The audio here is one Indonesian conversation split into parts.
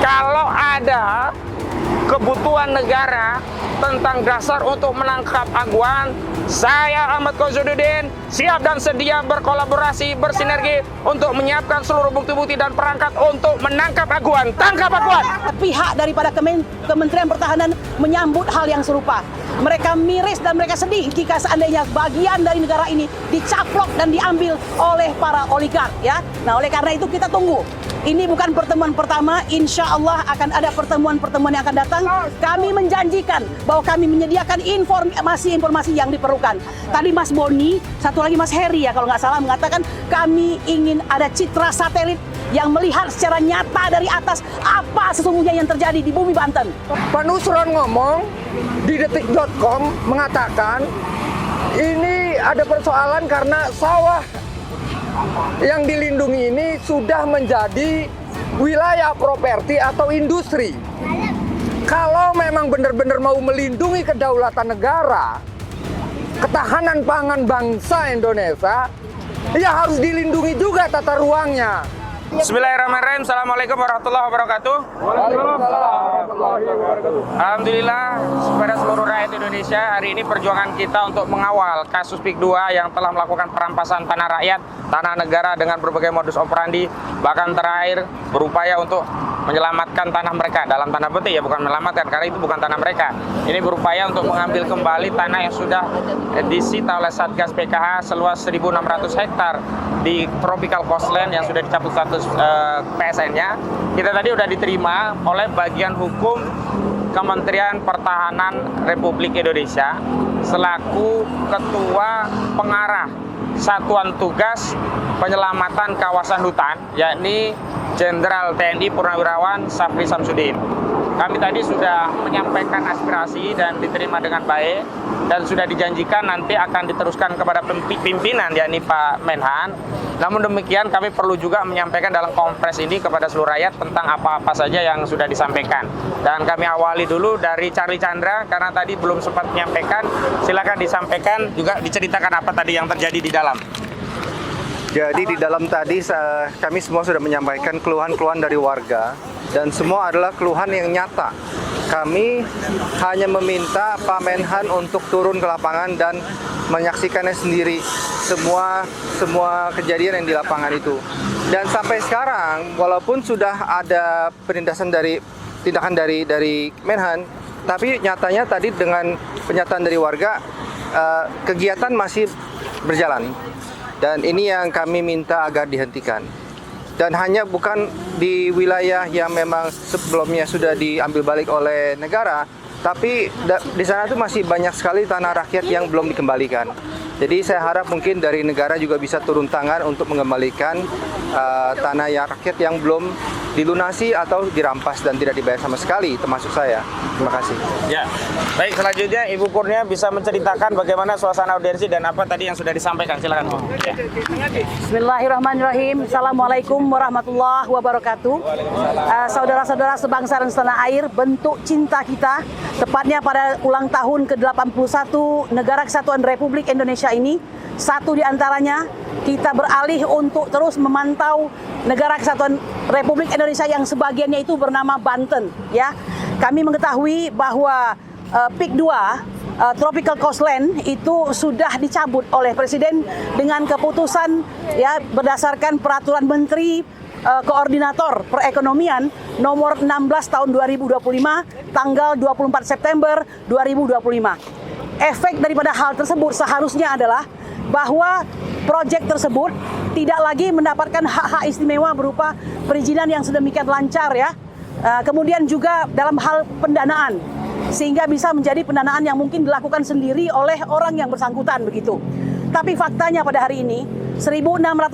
kalau ada kebutuhan negara tentang dasar untuk menangkap aguan, saya Ahmad Kozududin siap dan sedia berkolaborasi, bersinergi untuk menyiapkan seluruh bukti-bukti dan perangkat untuk menangkap aguan. Tangkap aguan! Pihak daripada Kementerian Pertahanan menyambut hal yang serupa. Mereka miris dan mereka sedih jika seandainya bagian dari negara ini dicaplok dan diambil oleh para oligark, ya. Nah, oleh karena itu kita tunggu. Ini bukan pertemuan pertama, insya Allah akan ada pertemuan-pertemuan yang akan datang. Kami menjanjikan bahwa kami menyediakan informasi-informasi yang diperlukan. Tadi Mas Boni, satu lagi Mas Heri ya kalau nggak salah mengatakan kami ingin ada citra satelit yang melihat secara nyata dari atas apa sesungguhnya yang terjadi di bumi Banten. Pak Nusron ngomong di detik.com mengatakan ini ada persoalan karena sawah yang dilindungi ini sudah menjadi wilayah properti atau industri. Kalau memang benar-benar mau melindungi kedaulatan negara, ketahanan pangan bangsa Indonesia, ya harus dilindungi juga tata ruangnya. Bismillahirrahmanirrahim. Assalamualaikum warahmatullahi wabarakatuh. Alhamdulillah kepada seluruh rakyat Indonesia, hari ini perjuangan kita untuk mengawal kasus PIK 2 yang telah melakukan perampasan tanah rakyat, tanah negara dengan berbagai modus operandi, bahkan terakhir berupaya untuk menyelamatkan tanah mereka, dalam tanda petik ya, bukan menyelamatkan karena itu bukan tanah mereka. Ini berupaya untuk mengambil kembali tanah yang sudah disita oleh Satgas PKH seluas 1.600 hektar di Tropical Coastland yang sudah dicabut status PSN-nya. Kita tadi sudah diterima oleh bagian hukum Kementerian Pertahanan Republik Indonesia selaku Ketua Pengarah Satuan Tugas Penyelamatan Kawasan Hutan, yakni Jenderal TNI Purnawirawan Safri Samsudin. Kami tadi sudah menyampaikan aspirasi dan diterima dengan baik dan sudah dijanjikan nanti akan diteruskan kepada pimpinan, yakni Pak Menhan. Namun demikian kami perlu juga menyampaikan dalam kompres ini kepada seluruh rakyat tentang apa-apa saja yang sudah disampaikan. Dan kami awali dulu dari Charlie Chandra karena tadi belum sempat menyampaikan. Silakan disampaikan juga diceritakan apa tadi yang terjadi di dalam. Jadi di dalam tadi kami semua sudah menyampaikan keluhan-keluhan dari warga dan semua adalah keluhan yang nyata. Kami hanya meminta Pak Menhan untuk turun ke lapangan dan menyaksikannya sendiri semua kejadian yang di lapangan itu. Dan sampai sekarang walaupun sudah ada tindakan dari Menhan, tapi nyatanya tadi dengan pernyataan dari warga kegiatan masih berjalan. Dan ini yang kami minta agar dihentikan. Dan hanya bukan di wilayah yang memang sebelumnya sudah diambil balik oleh negara, tapi di sana tuh masih banyak sekali tanah rakyat yang belum dikembalikan. Jadi saya harap mungkin dari negara juga bisa turun tangan untuk mengembalikan tanah rakyat yang belum dilunasi atau dirampas dan tidak dibayar sama sekali, termasuk saya. Terima kasih. Ya, baik, selanjutnya Ibu Kurnia bisa menceritakan bagaimana suasana audiensi dan apa tadi yang sudah disampaikan. Silakan, Bu. Ya. Bismillahirrahmanirrahim. Assalamualaikum warahmatullahi wabarakatuh. Saudara-saudara sebangsa dan setanah air, bentuk cinta kita tepatnya pada ulang tahun ke-81 Negara Kesatuan Republik Indonesia ini, satu di antaranya kita beralih untuk terus memantau Negara Kesatuan Republik Indonesia yang sebagiannya itu bernama Banten, ya. Kami mengetahui bahwa PIK 2 Tropical Coastland itu sudah dicabut oleh Presiden dengan keputusan ya berdasarkan peraturan Menteri Koordinator Perekonomian nomor 16 tahun 2025 tanggal 24 September 2025. Efek daripada hal tersebut seharusnya adalah bahwa proyek tersebut tidak lagi mendapatkan hak-hak istimewa berupa perizinan yang sedemikian lancar ya. Kemudian juga dalam hal pendanaan, sehingga bisa menjadi pendanaan yang mungkin dilakukan sendiri oleh orang yang bersangkutan begitu. Tapi faktanya pada hari ini 1.600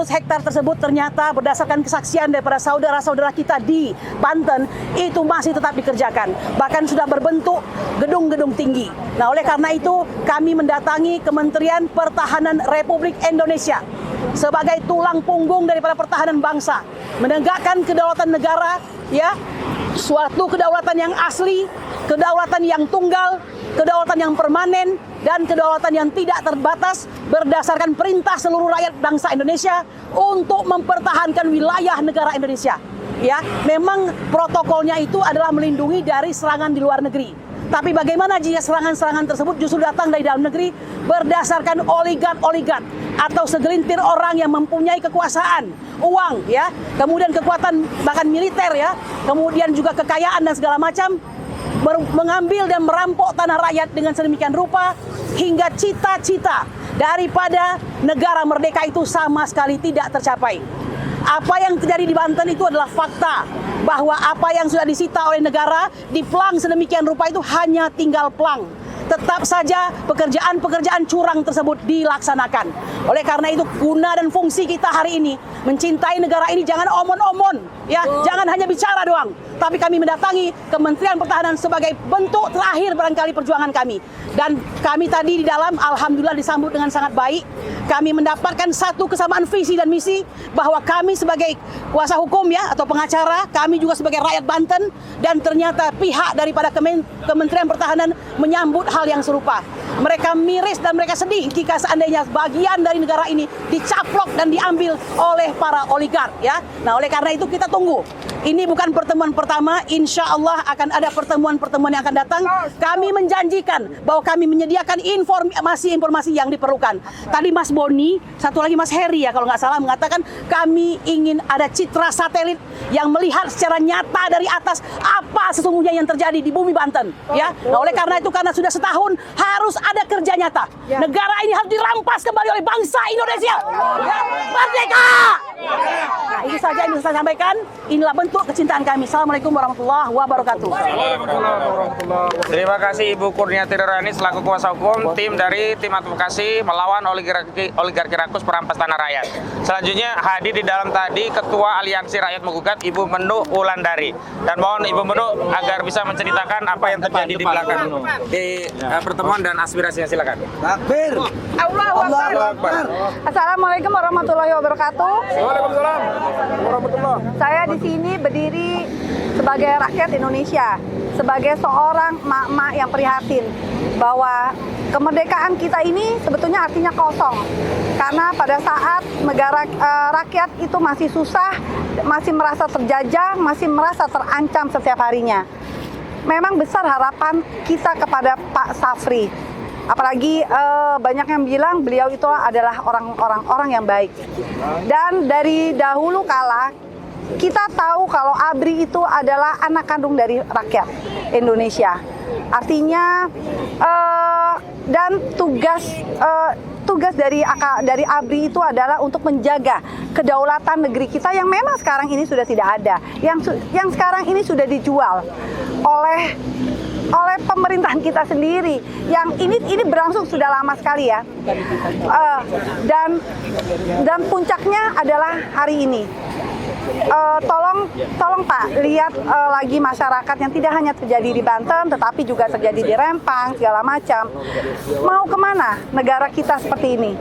hektar tersebut ternyata berdasarkan kesaksian daripada saudara-saudara kita di Banten itu masih tetap dikerjakan, bahkan sudah berbentuk gedung-gedung tinggi. Nah, oleh karena itu kami mendatangi Kementerian Pertahanan Republik Indonesia sebagai tulang punggung daripada pertahanan bangsa, menegakkan kedaulatan negara, ya, suatu kedaulatan yang asli, kedaulatan yang tunggal, kedaulatan yang permanen, dan kedaulatan yang tidak terbatas berdasarkan perintah seluruh rakyat bangsa Indonesia untuk mempertahankan wilayah negara Indonesia. ya, memang protokolnya itu adalah melindungi dari serangan di luar negeri. Tapi bagaimana jika serangan-serangan tersebut justru datang dari dalam negeri berdasarkan oligark atau segelintir orang yang mempunyai kekuasaan, uang, ya, kemudian kekuatan bahkan militer, ya, kemudian juga kekayaan dan segala macam, mengambil dan merampok tanah rakyat dengan sedemikian rupa hingga cita-cita daripada negara merdeka itu sama sekali tidak tercapai. Apa yang terjadi di Banten itu adalah fakta bahwa apa yang sudah disita oleh negara diplang sedemikian rupa itu hanya tinggal plang. Tetap saja pekerjaan-pekerjaan curang tersebut dilaksanakan. Oleh karena itu guna dan fungsi kita hari ini mencintai negara ini jangan omon-omon, ya, jangan hanya bicara doang. Tapi kami mendatangi Kementerian Pertahanan sebagai bentuk terakhir barangkali perjuangan kami. Dan kami tadi di dalam alhamdulillah disambut dengan sangat baik. Kami mendapatkan satu kesamaan visi dan misi bahwa kami sebagai kuasa hukum, ya, atau pengacara, kami juga sebagai rakyat Banten, dan ternyata pihak daripada Kementerian Pertahanan menyambut hal yang serupa. Mereka miris dan mereka sedih jika seandainya bagian dari negara ini dicaplok dan diambil oleh para oligark, ya. Nah, oleh karena itu kita tunggu. Ini bukan pertemuan pertama, insya Allah akan ada pertemuan-pertemuan yang akan datang. Kami menjanjikan bahwa kami menyediakan informasi-informasi yang diperlukan. Tadi Mas Boni, satu lagi Mas Heri, ya, kalau nggak salah, mengatakan kami ingin ada citra satelit yang melihat secara nyata dari atas apa sesungguhnya yang terjadi di bumi Banten, ya. Nah, oleh karena itu, karena sudah setahun harus ada kerja nyata. Negara ini harus dirampas kembali oleh bangsa Indonesia. Ya, merdeka! Nah, itu saja yang bisa saya sampaikan. Inilah bentuk kecintaan kami. Assalamualaikum warahmatullahi wabarakatuh. Terima kasih Ibu Kurniati Rani selaku kuasa hukum tim dari tim advokasi melawan oligarki rakus perampas tanah rakyat. Selanjutnya hadir di dalam tadi Ketua Aliansi Rakyat Menggugat Ibu Menu Wulandari. Dan mohon Ibu Menu agar bisa menceritakan apa yang terjadi di belakang di pertemuan dan aspirasinya, silakan. Takbir. Allahu Akbar. Assalamualaikum warahmatullahi wabarakatuh. Waalaikumsalam warahmatullahi. Saya di sini berdiri sebagai rakyat Indonesia, sebagai seorang mak-mak yang prihatin bahwa kemerdekaan kita ini sebetulnya artinya kosong. Karena pada saat negara rakyat itu masih susah, masih merasa terjajah, masih merasa terancam setiap harinya. Memang besar harapan kita kepada Pak Safri. Apalagi banyak yang bilang beliau itu adalah orang yang baik. Dan dari dahulu kala kita tahu kalau ABRI itu adalah anak kandung dari rakyat Indonesia. Artinya dan tugas dari ABRI itu adalah untuk menjaga kedaulatan negeri kita yang memang sekarang ini sudah tidak ada, yang sekarang ini sudah dijual oleh pemerintahan kita sendiri, yang ini berlangsung sudah lama sekali, ya. Dan puncaknya adalah hari ini. Tolong Pak, lihat lagi masyarakat yang tidak hanya terjadi di Banten, tetapi juga terjadi di Rempang, segala macam. Mau kemana negara kita seperti ini?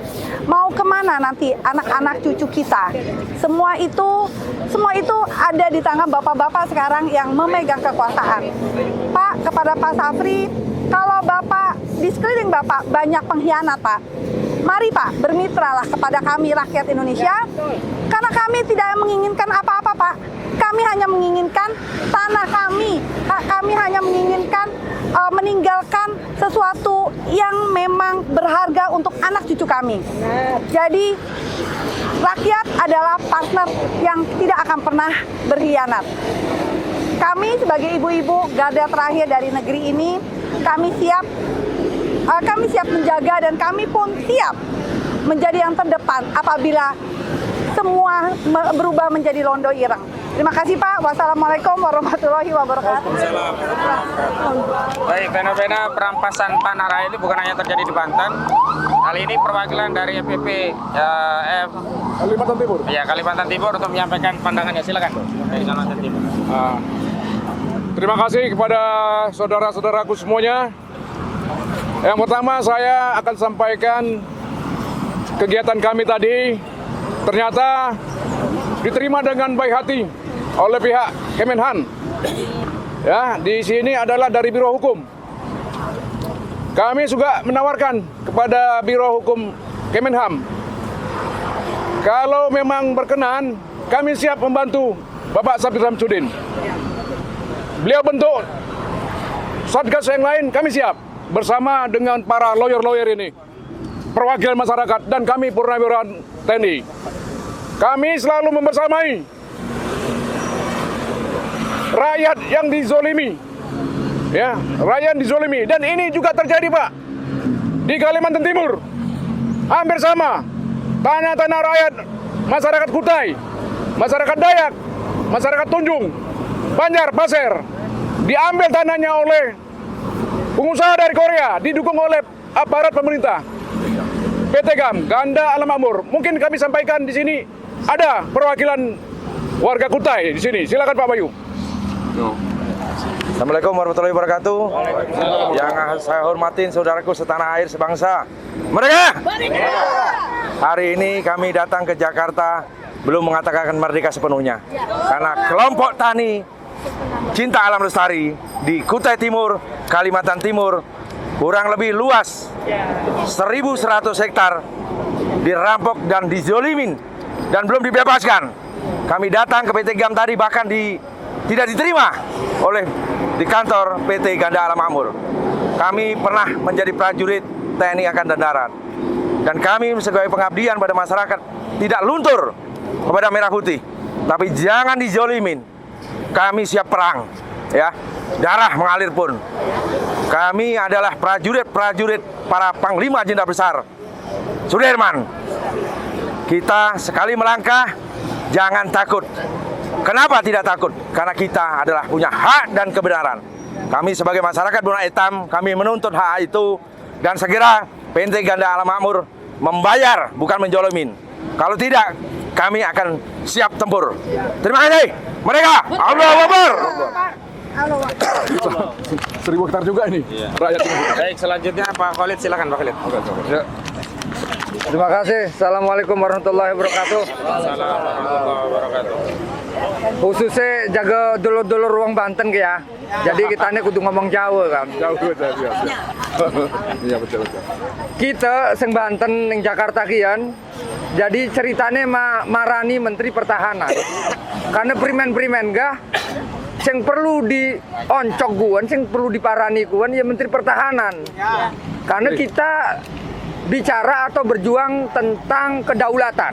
Mau kemana nanti anak-anak cucu kita? Semua itu ada di tangan bapak-bapak sekarang yang memegang kekuasaan. Pak, kepada Pak Safri, kalau Bapak di sekeliling Bapak banyak pengkhianat, Pak, mari Pak bermitralah kepada kami rakyat Indonesia, karena kami tidak menginginkan apa-apa, Pak. Kami hanya menginginkan tanah kami. Kami hanya menginginkan meninggalkan sesuatu yang memang berharga untuk anak cucu kami. Jadi rakyat adalah partner yang tidak akan pernah berkhianat. Kami sebagai ibu-ibu garda terakhir dari negeri ini, kami siap menjaga, dan kami pun siap menjadi yang terdepan apabila semua berubah menjadi londo ireng. Terima kasih Pak. Wassalamualaikum warahmatullahi wabarakatuh. Baik, fenomena perampasan tanah rakyat ini bukan hanya terjadi di Banten. Kali ini perwakilan dari FPP Kalimantan Timur. Ya, Kalimantan Timur untuk menyampaikan pandangannya, silakan dari Kalimantan Timur. Terima kasih kepada saudara-saudaraku semuanya. Yang pertama saya akan sampaikan kegiatan kami tadi ternyata diterima dengan baik hati oleh pihak Kemenhan. Ya, di sini adalah dari Biro Hukum. Kami juga menawarkan kepada Biro Hukum Kemenham, kalau memang berkenan, kami siap membantu Bapak Sapir Samsudin. Beliau bentuk satgas yang lain, kami siap bersama dengan para lawyer-lawyer ini, perwakilan masyarakat, dan kami Purnawirawan TNI. Kami selalu membersamai rakyat yang dizolimi, ya, rakyat dizolimi, dan ini juga terjadi, Pak, di Kalimantan Timur. Hampir sama, tanah-tanah rakyat, masyarakat Kutai, masyarakat Dayak, masyarakat Tunjung, Banjar, Pasir, diambil tanahnya oleh pengusaha dari Korea, didukung oleh aparat pemerintah. PT GAM, Ganda Alam Makmur. Mungkin kami sampaikan di sini ada perwakilan warga Kutai di sini. Silakan Pak Bayu. Assalamualaikum warahmatullahi wabarakatuh. Yang saya hormatin saudaraku setanah air sebangsa. Merdeka! Hari ini kami datang ke Jakarta belum mengatakan merdeka sepenuhnya. Karena kelompok tani cinta alam lestari di Kutai Timur, Kalimantan Timur, kurang lebih luas 1.100 hektar dirampok dan dizolimin dan belum dibebaskan. Kami datang ke PT GAM tadi bahkan tidak diterima oleh di kantor PT Ganda Alam Makmur. Kami pernah menjadi prajurit TNI Angkatan Darat, dan kami sebagai pengabdian pada masyarakat tidak luntur kepada merah putih, tapi jangan dizolimin. Kami siap perang, ya, darah mengalir pun. Kami adalah prajurit para panglima jenderal besar Sudirman. Kita sekali melangkah jangan takut. Kenapa tidak takut? Karena kita adalah punya hak dan kebenaran. Kami sebagai masyarakat Buna Hitam, kami menuntut hak itu, dan segera PT Ganda Alam Makmur membayar, bukan menjolimin. Kalau tidak, kami akan siap tempur. Terima kasih. Mereka, Allahu Akbar. 1.000 hektar juga ini. Rakyat. Baik, selanjutnya Pak Khalid, silakan Pak Khalid. Ya. Terima kasih. Assalamualaikum warahmatullahi wabarakatuh. Khususnya jaga dulur-dulur ruang Banten ya. Jadi kita ini kudu ngomong Jawa kan. Jauh ya. Iya betul. Kita sing Banten ning Jakarta kian. Jadi ceritanya marani Menteri Pertahanan. Karena primen-primen gah sing perlu dioncok guan, sing perlu diparani guan ya Menteri Pertahanan. Karena kita bicara atau berjuang tentang kedaulatan.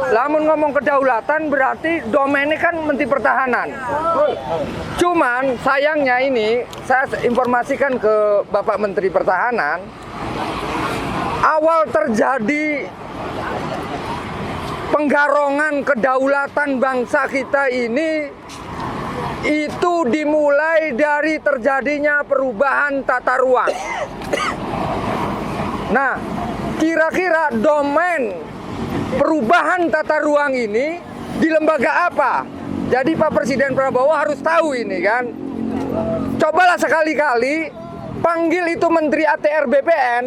Lamun ngomong kedaulatan berarti domainnya kan Menteri Pertahanan. Cuman sayangnya ini saya informasikan ke Bapak Menteri Pertahanan, awal terjadi penggarongan kedaulatan bangsa kita ini itu dimulai dari terjadinya perubahan tata ruang. Nah, kira-kira domain perubahan tata ruang ini di lembaga apa? Jadi Pak Presiden Prabowo harus tahu ini kan. Cobalah sekali-kali panggil itu Menteri ATR BPN,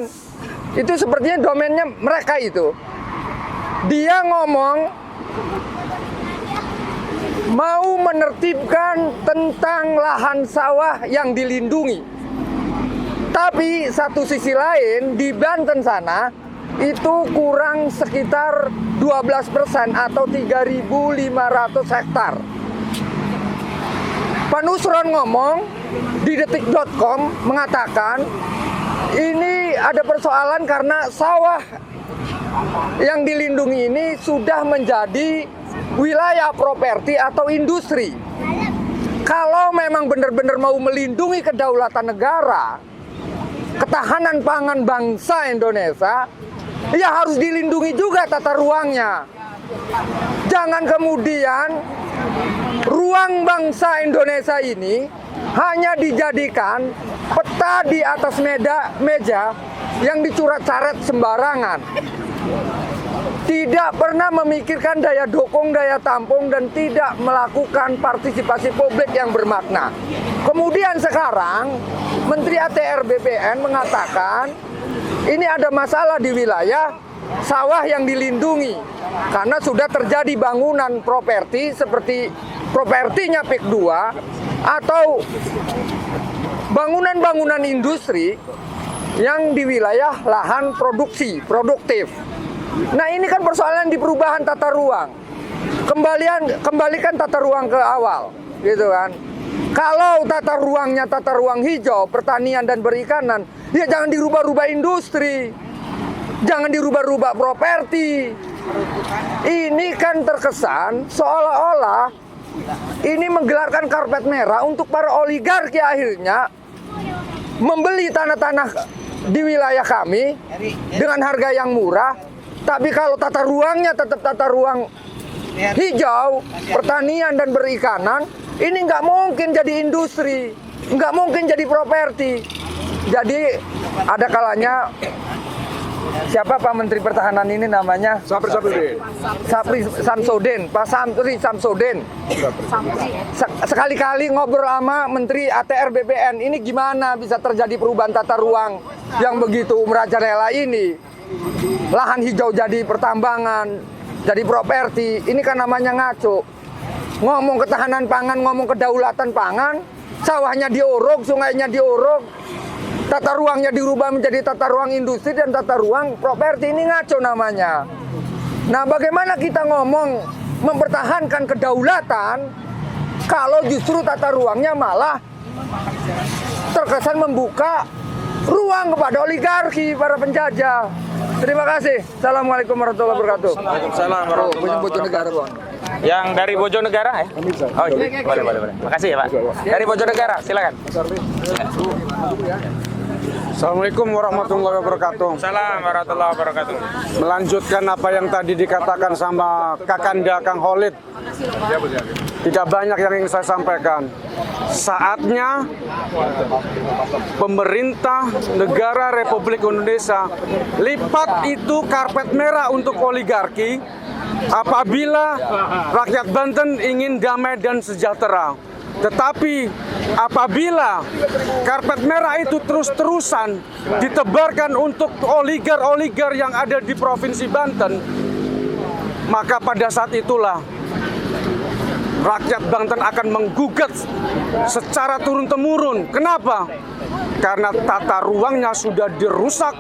itu sepertinya domainnya mereka itu. Dia ngomong mau menertibkan tentang lahan sawah yang dilindungi. Tapi satu sisi lain di Banten sana itu kurang sekitar 12% atau 3.500 hektar. Pak Nusron ngomong di detik.com mengatakan ini ada persoalan karena sawah yang dilindungi ini sudah menjadi wilayah properti atau industri. Kalau memang benar-benar mau melindungi kedaulatan negara, ketahanan pangan bangsa Indonesia, ya harus dilindungi juga tata ruangnya. Jangan kemudian ruang bangsa Indonesia ini hanya dijadikan peta di atas meja yang dicoret-coret sembarangan. Tidak pernah memikirkan daya dukung, daya tampung, dan tidak melakukan partisipasi publik yang bermakna. Kemudian sekarang Menteri ATR BPN mengatakan ini ada masalah di wilayah sawah yang dilindungi karena sudah terjadi bangunan properti seperti propertinya PIK 2 atau bangunan-bangunan industri yang di wilayah lahan produktif. Nah ini kan persoalan di perubahan tata ruang. kembalikan tata ruang ke awal, gitu kan. Kalau tata ruangnya tata ruang hijau, pertanian dan perikanan, ya jangan dirubah-rubah industri, jangan dirubah-rubah properti. Ini kan terkesan seolah-olah ini menggelarkan karpet merah untuk para oligarki akhirnya membeli tanah-tanah di wilayah kami dengan harga yang murah. Tapi kalau tata ruangnya tetap tata ruang hijau, pertanian dan perikanan, ini nggak mungkin jadi industri, nggak mungkin jadi properti. Jadi ada kalanya, siapa Pak Menteri Pertahanan ini namanya? Sapri Samsudin, Pak Sapri Samsudin. Sekali-kali ngobrol sama Menteri ATR BPN, ini gimana bisa terjadi perubahan tata ruang yang begitu merajalela ini? Lahan hijau jadi pertambangan, jadi properti, ini kan namanya ngaco. Ngomong ketahanan pangan, ngomong kedaulatan pangan, sawahnya diorok, sungainya diorok, tata ruangnya dirubah menjadi tata ruang industri dan tata ruang properti, ini ngaco namanya. Nah, bagaimana kita ngomong mempertahankan kedaulatan kalau justru tata ruangnya malah terkesan membuka ruang kepada oligarki, para penjajah. Terima kasih. Assalamualaikum warahmatullahi wabarakatuh. Waalaikumsalam warahmatullahi wabarakatuh. Yang dari Bojonegara ya? Oh iya, boleh. Makasih ya Pak. Dari Bojonegara, silakan. Assalamualaikum warahmatullahi wabarakatuh. Salam warahmatullahi wabarakatuh. Melanjutkan apa yang tadi dikatakan sama Kakanda Kang Khalid. Tidak banyak yang ingin saya sampaikan. Saatnya pemerintah negara Republik Indonesia lipat itu karpet merah untuk oligarki apabila rakyat Banten ingin damai dan sejahtera. Tetapi apabila karpet merah itu terus-terusan ditebarkan untuk oligar-oligar yang ada di Provinsi Banten, maka pada saat itulah rakyat Banten akan menggugat secara turun-temurun. Kenapa? Karena tata ruangnya sudah dirusak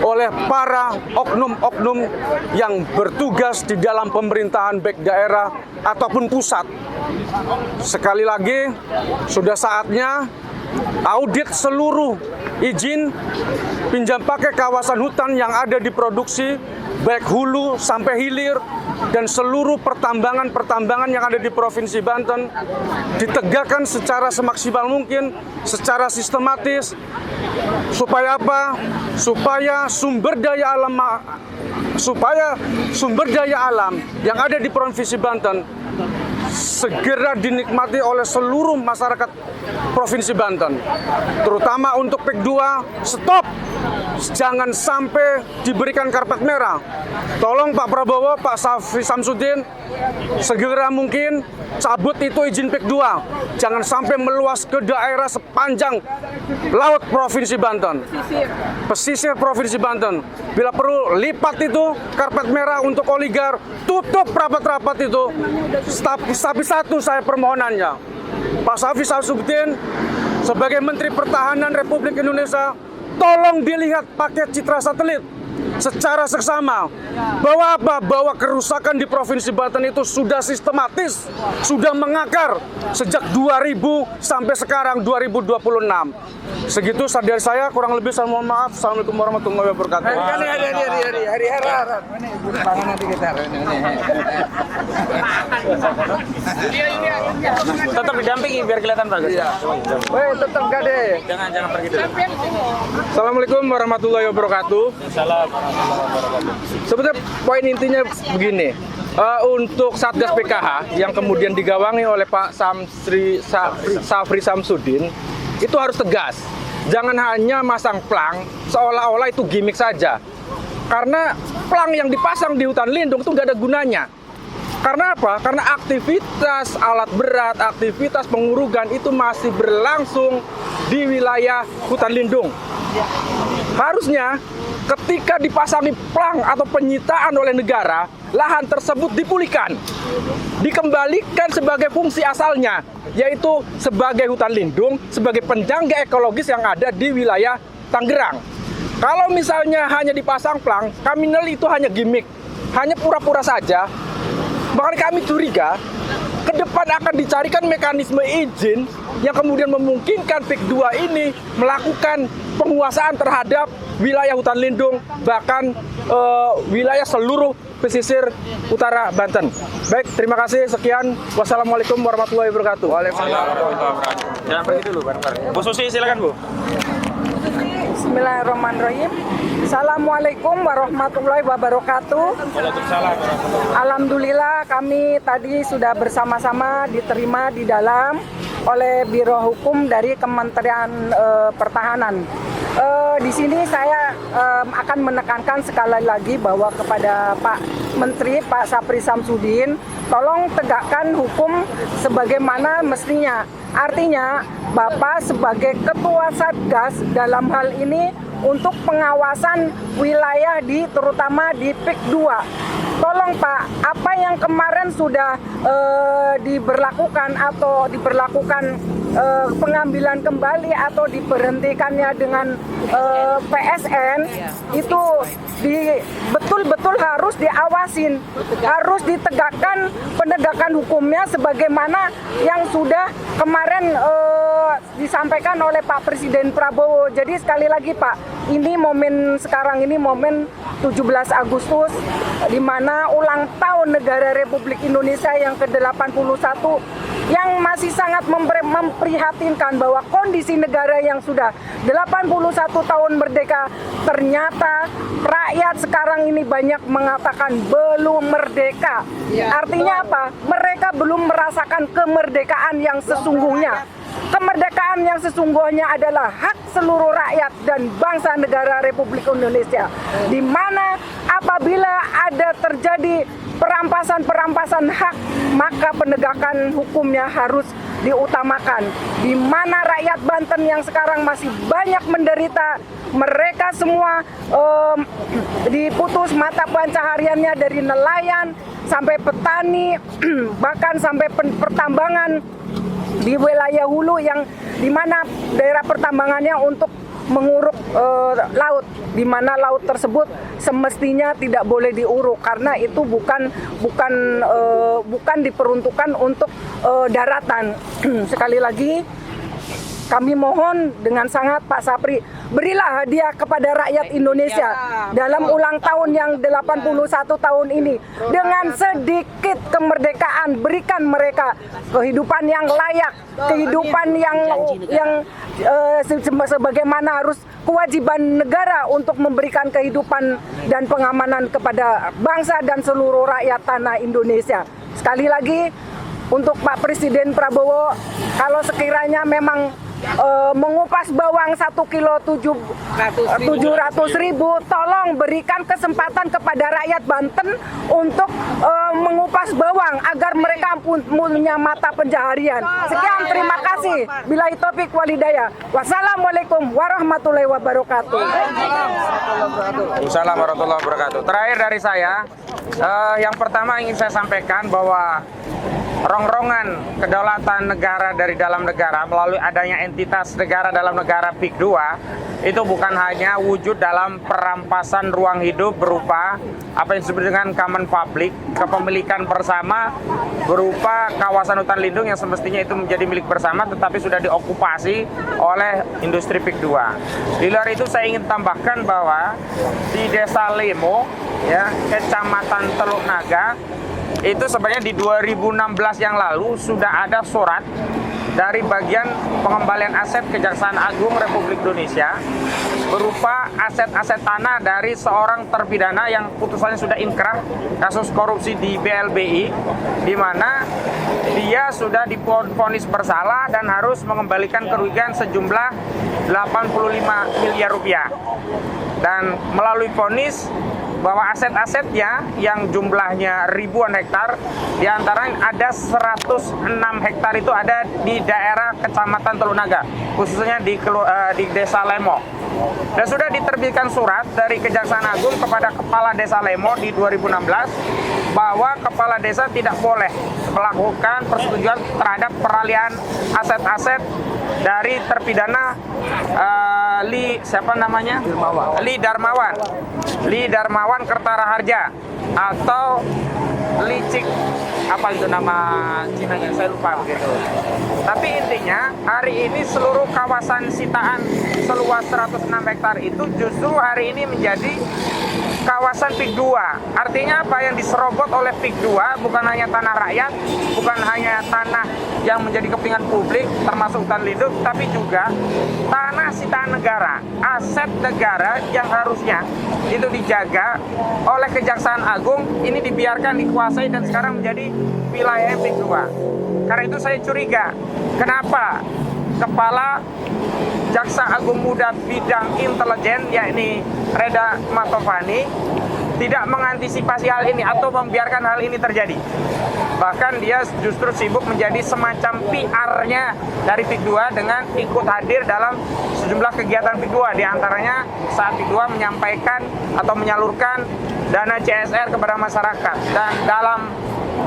oleh para oknum-oknum yang bertugas di dalam pemerintahan baik daerah ataupun pusat. Sekali lagi, sudah saatnya audit seluruh izin pinjam pakai kawasan hutan yang ada di produksi, baik hulu sampai hilir, dan seluruh pertambangan-pertambangan yang ada di Provinsi Banten ditegakkan secara semaksimal mungkin, secara sistematis. Supaya apa? Supaya sumber daya alam yang ada di Provinsi Banten segera dinikmati oleh seluruh masyarakat Provinsi Banten. Terutama untuk PIK 2, stop! Jangan sampai diberikan karpet merah. Tolong Pak Prabowo, Pak Sapri Samsudin, segera mungkin cabut itu izin PIK 2. Jangan sampai meluas ke daerah sepanjang laut Provinsi Banten. Pesisir Provinsi Banten. Bila perlu, lipat itu karpet merah untuk oligar, tutup rapat-rapat itu. Tapi satu saya permohonannya, Pak Sapri Samsudin sebagai Menteri Pertahanan Republik Indonesia, tolong dilihat paket citra satelit secara seksama bahwa apa? Bahwa kerusakan di Provinsi Banten itu sudah sistematis, sudah mengakar sejak 2000 sampai sekarang 2026. Segitu dari saya, kurang lebih saya mohon maaf. Assalamualaikum warahmatullahi wabarakatuh. Tetap didampingi biar kelihatan bagus. Tetap gade. Jangan pergi dulu. Assalamualaikum warahmatullahi wabarakatuh. Sebenarnya poin intinya begini, untuk Satgas PKH yang kemudian digawangi oleh Pak Sapri Samsudin itu harus tegas. Jangan hanya masang plang seolah-olah itu gimmick saja. Karena plang yang dipasang di hutan lindung itu nggak ada gunanya. Karena apa? Karena aktivitas alat berat, aktivitas pengurugan itu masih berlangsung di wilayah hutan lindung. Harusnya ketika dipasangi plang atau penyitaan oleh negara, lahan tersebut dipulihkan, dikembalikan sebagai fungsi asalnya, yaitu sebagai hutan lindung, sebagai penyangga ekologis yang ada di wilayah Tangerang. Kalau misalnya hanya dipasang plang, kami nilai itu hanya gimmick, hanya pura-pura saja. Bahkan kami curiga ke depan akan dicarikan mekanisme izin yang kemudian memungkinkan PIK 2 ini melakukan penguasaan terhadap wilayah hutan lindung, bahkan wilayah seluruh pesisir utara Banten. Baik, terima kasih. Sekian. Wassalamualaikum warahmatullahi wabarakatuh. Waalaikumsalam warahmatullahi wabarakatuh. Jangan pergi dulu, bareng-bareng. Bu Susi, silakan Bu. Bismillahirrahmanirrahim. Assalamualaikum warahmatullahi wabarakatuh. Waalaikumsalam. Alhamdulillah kami tadi sudah bersama-sama diterima di dalam oleh Biro Hukum dari Kementerian Pertahanan. Di sini saya akan menekankan sekali lagi bahwa kepada Pak Menteri, Pak Sapri Samsudin, tolong tegakkan hukum sebagaimana mestinya. Artinya, Bapak sebagai Ketua Satgas dalam hal ini untuk pengawasan wilayah terutama di PIK 2. Tolong Pak, apa yang kemarin sudah diberlakukan pengambilan kembali atau diberhentikannya dengan PSN itu betul-betul harus diawasin, harus ditegakkan penegakan hukumnya sebagaimana yang sudah kemarin disampaikan oleh Pak Presiden Prabowo. Jadi sekali lagi Pak, ini sekarang ini momen 17 Agustus di mana ulang tahun negara Republik Indonesia yang ke-81 yang masih sangat memprihatinkan bahwa kondisi negara yang sudah 81 tahun merdeka ternyata rakyat sekarang ini banyak mengatakan belum merdeka. Artinya apa? Mereka belum merasakan kemerdekaan yang sesungguhnya. Kemerdekaan yang sesungguhnya adalah hak seluruh rakyat dan bangsa negara Republik Indonesia. Di mana apabila ada terjadi perampasan hak, maka penegakan hukumnya harus diutamakan. Di mana rakyat Banten yang sekarang masih banyak menderita, mereka semua diputus mata pencahariannya dari nelayan sampai petani, bahkan sampai pertambangan di wilayah hulu yang dimana daerah pertambangannya untuk menguruk laut, di mana laut tersebut semestinya tidak boleh diuruk karena itu bukan diperuntukkan untuk daratan. Sekali lagi kami mohon dengan sangat Pak Sapri, berilah hadiah kepada rakyat Indonesia dalam ulang tahun yang 81 tahun ini. Dengan sedikit kemerdekaan, berikan mereka kehidupan yang layak, kehidupan yang sebagaimana harus kewajiban negara untuk memberikan kehidupan dan pengamanan kepada bangsa dan seluruh rakyat tanah Indonesia. Sekali lagi, untuk Pak Presiden Prabowo, kalau sekiranya memang mengupas bawang 1 kilo 700.000, tolong berikan kesempatan kepada rakyat Banten untuk mengupas bawang agar mereka punya mata pencaharian. Sekian, terima kasih. Billahi taufik walhidayah. Wassalamualaikum warahmatullahi wabarakatuh. Waalaikumsalam warahmatullahi wabarakatuh. Terakhir dari saya, yang pertama ingin saya sampaikan bahwa rongrongan kedaulatan negara dari dalam negara melalui adanya entitas negara dalam negara PIK 2 itu bukan hanya wujud dalam perampasan ruang hidup berupa apa yang disebut dengan common public, kepemilikan bersama berupa kawasan hutan lindung yang semestinya itu menjadi milik bersama tetapi sudah diokupasi oleh industri PIK 2. Di luar itu saya ingin tambahkan bahwa di Desa Lemo, ya, Kecamatan Teluk Naga, itu sebenarnya di 2016 yang lalu sudah ada surat dari bagian pengembalian aset Kejaksaan Agung Republik Indonesia berupa aset-aset tanah dari seorang terpidana yang putusannya sudah inkrah kasus korupsi di BLBI, di mana dia sudah divonis bersalah dan harus mengembalikan kerugian sejumlah 85 miliar rupiah. Dan melalui vonis bahwa aset-asetnya yang jumlahnya ribuan hektar, diantaranya ada 106 hektar itu ada di daerah Kecamatan Teluk Naga, khususnya di Desa Lemo. Dan sudah diterbitkan surat dari Kejaksaan Agung kepada Kepala Desa Lemo di 2016 bahwa Kepala Desa tidak boleh melakukan persetujuan terhadap peralihan aset-aset dari terpidana Li Darmawan Kertara Harja atau licik, apa itu nama Cinanya, saya lupa begitu. Tapi intinya hari ini seluruh kawasan sitaan seluas 106 hektar itu justru hari ini menjadi kawasan PIK 2. Artinya apa yang diserobot oleh PIK 2 bukan hanya tanah rakyat, bukan hanya tanah yang menjadi kepentingan publik termasuk hutan lindung, tapi juga tanah sitaan negara, aset negara yang harusnya itu dijaga oleh Kejaksaan Agung, ini dibiarkan dikuasai dan sekarang menjadi wilayah PIK 2. Karena itu saya curiga, kenapa Kepala Jaksa Agung Muda bidang intelijen, yakni Reda Matovani, tidak mengantisipasi hal ini atau membiarkan hal ini terjadi. Bahkan dia justru sibuk menjadi semacam PR-nya dari PIK 2 dengan ikut hadir dalam sejumlah kegiatan PIK 2. Di antaranya saat PIK 2 menyampaikan atau menyalurkan dana CSR kepada masyarakat. Dan dalam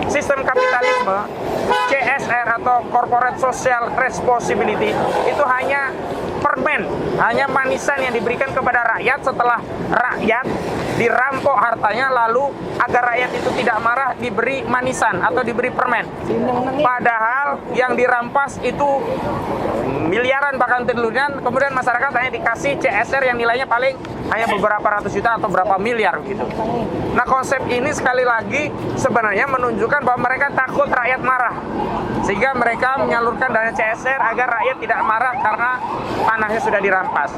sistem kapitalisme, CSR atau Corporate Social Responsibility itu hanya permen, hanya manisan yang diberikan kepada rakyat setelah rakyat dirampok hartanya, lalu agar rakyat itu tidak marah diberi manisan atau diberi permen. Padahal yang dirampas itu miliaran bahkan triliunan, kemudian masyarakat hanya dikasih CSR yang nilainya paling hanya beberapa ratus juta atau berapa miliar gitu. Nah, konsep ini sekali lagi sebenarnya menunjukkan bahwa mereka takut rakyat marah, sehingga mereka menyalurkan dana CSR agar rakyat tidak marah karena tanahnya sudah dirampas.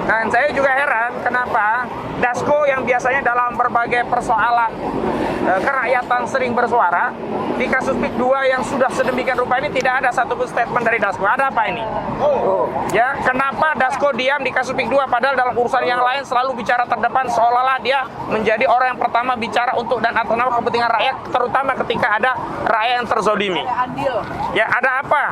Dan saya juga heran kenapa Dasko yang biasanya dalam berbagai persoalan kerakyatan sering bersuara, di kasus PIK 2 yang sudah sedemikian rupa ini tidak ada satupun statement dari Dasko. Ada apa ini? Ya, kenapa Dasko diam di kasus PIK 2 padahal dalam urusan yang lain selalu bicara terdepan, seolah-olah dia menjadi orang yang pertama bicara untuk dan atas nama kepentingan rakyat, terutama ketika ada rakyat yang terzolimi. Ya, ada apa?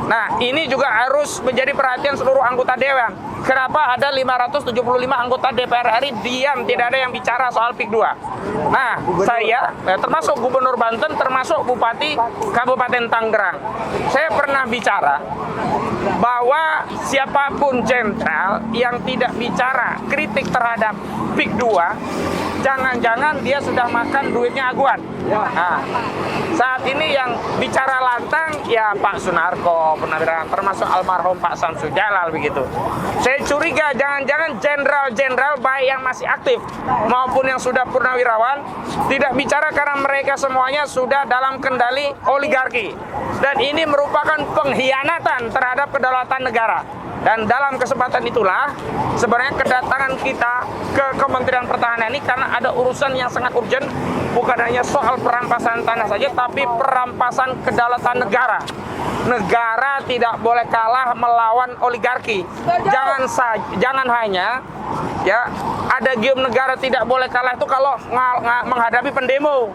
Nah, ini juga harus menjadi perhatian seluruh anggota dewan. Kenapa ada 575 anggota DPR RI diam, tidak ada yang bicara soal PIK 2? Nah, saya termasuk Gubernur Banten, termasuk Bupati Kabupaten Tangerang, saya pernah bicara bahwa siapapun jenderal yang tidak bicara kritik terhadap PIK 2, jangan-jangan dia sudah makan duitnya aguan. Nah, saat ini yang bicara lantang ya Pak Sunarko, Purnawirawan, termasuk almarhum Pak Samsud Jalal begitu. Saya curiga jangan-jangan jenderal-jenderal baik yang masih aktif maupun yang sudah purnawirawan tidak bicara karena mereka semuanya sudah dalam kendali oligarki. Dan ini merupakan pengkhianatan terhadap kedaulatan negara. Dan dalam kesempatan itulah sebenarnya kedatangan kita ke Kementerian Pertahanan ini karena ada urusan yang sangat urgent, bukan hanya soal perampasan tanah saja, tapi perampasan kedaulatan negara. Negara tidak boleh kalah melawan oligarki. Jangan hanya ya ada gium negara tidak boleh kalah itu kalau menghadapi pendemo.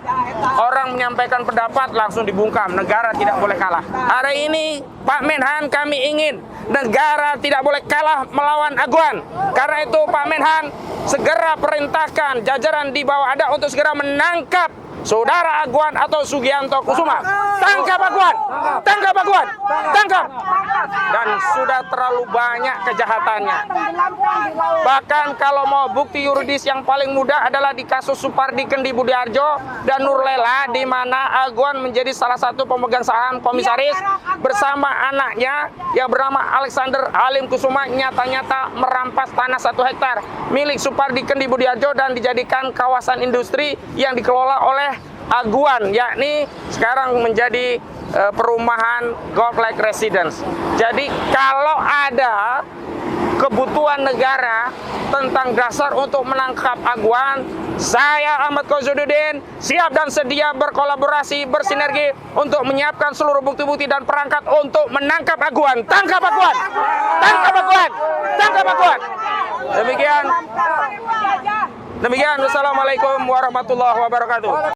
Orang menyampaikan pendapat langsung dibungkam. Negara tidak boleh kalah. Hari ini Pak Menhan kami ingin negara tidak boleh kalah melawan aguan. Karena itu Pak Menhan segera perintahkan jajaran di bawah Anda untuk segera menangkap Saudara Aguan atau Sugianto Kusuma. Tangkap Aguan! Tangkap Aguan! Tangkap! Dan sudah terlalu banyak kejahatannya. Bahkan kalau mau bukti yuridis yang paling mudah adalah di kasus Supardi Kendi Budiarjo dan Nurlela, di mana Aguan menjadi salah satu pemegang saham komisaris bersama anaknya yang bernama Alexander Halim Kusuma nyata-nyata merampas tanah 1 hektar milik Supardi Kendi Budiarjo dan dijadikan kawasan industri yang dikelola oleh Aguan, yakni sekarang menjadi perumahan Golf Lake Residence. Jadi kalau ada kebutuhan negara tentang dasar untuk menangkap Aguan, saya Ahmad Kozududin siap dan sedia berkolaborasi, bersinergi untuk menyiapkan seluruh bukti-bukti dan perangkat untuk menangkap Aguan. Tangkap Aguan! Tangkap Aguan! Tangkap Aguan! Demikian. Wassalamualaikum warahmatullahi wabarakatuh.